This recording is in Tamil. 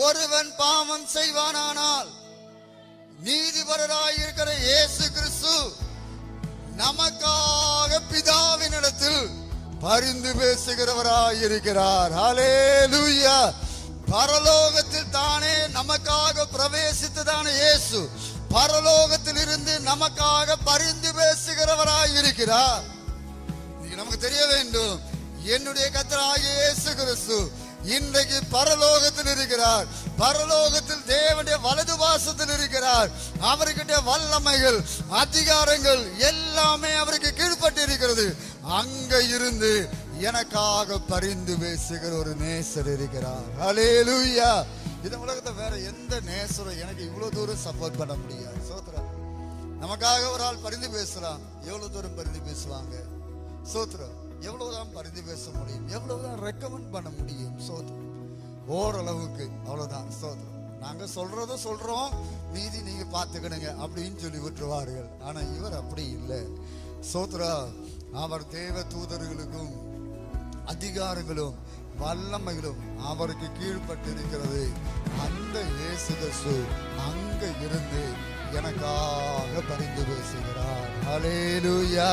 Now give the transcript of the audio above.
ஒருவன் பாவம் செய்வானானால் நீதிபரராயிருக்கிற இயேசு கிறிஸ்து நமக்காக பிதாவினிடத்தில் பரிந்து பேசுகிறவராயிருக்கிறார். ஹல்லேலூயா. பரலோகத்தில் தானே நமக்காக பிரவேசித்ததான இயேசு பரலோகத்தில் இருந்து நமக்காக பரிந்து பேசுகிறவராயிருக்கிறார். நமக்கு தெரிய வேண்டும், என்னுடைய கர்த்தராகிய இயேசு கிறிஸ்து இன்றைக்கு பரலோகத்தில் இருக்கிறார். பரலோகத்தில் தேவனுடைய வலது பாசத்தில் இருக்கிறார். அவருக்கிட்ட வல்லமைகள், அதிகாரங்கள் எல்லாமே அவருக்கு கீழ்பட்டு இருக்கிறது. அங்க இருந்து எனக்காக பரிந்து பேசுகிற ஒரு நேசர் இருக்கிறார். ஹல்லேலூயா. இந்த உலகத்தை வேற எந்த நேசரும் எனக்கு இவ்வளவு தூரம் சப்போர்ட் பண்ண முடியாது. சோத்ரம். நமக்காக ஒரு ஆள் பரிந்து பேசலாம். எவ்வளவு தூரம் பரிந்து பேசுவாங்க? சோத்ரம். எவ்வளவுதான் பரிந்து பேச முடியும்? எவ்வளவுதான் ரெக்கமெண்ட் பண்ண முடியும்? சோத்ரம். ஓரளவுக்கு அவ்வளவுதான். சோத்ரம். நாங்க சொல்றத சொல்றோம், மீதி நீங்க பாத்துக்கிடுங்க அப்படின்னு சொல்லி விட்டுருவார்கள். ஆனா இவர் அப்படி இல்லை. சோத்ரா. அவர் தேவ தூதர்களுக்கும் அதிகாரங்களும் வல்லமைகளும் அவருக்கு கீழ்பட்டு இருக்கிறது. அந்த இயேசு கிறிஸ்து அங்க இருந்து எனக்காக பரிந்து பேசுகிறார். ஹல்லேலூயா.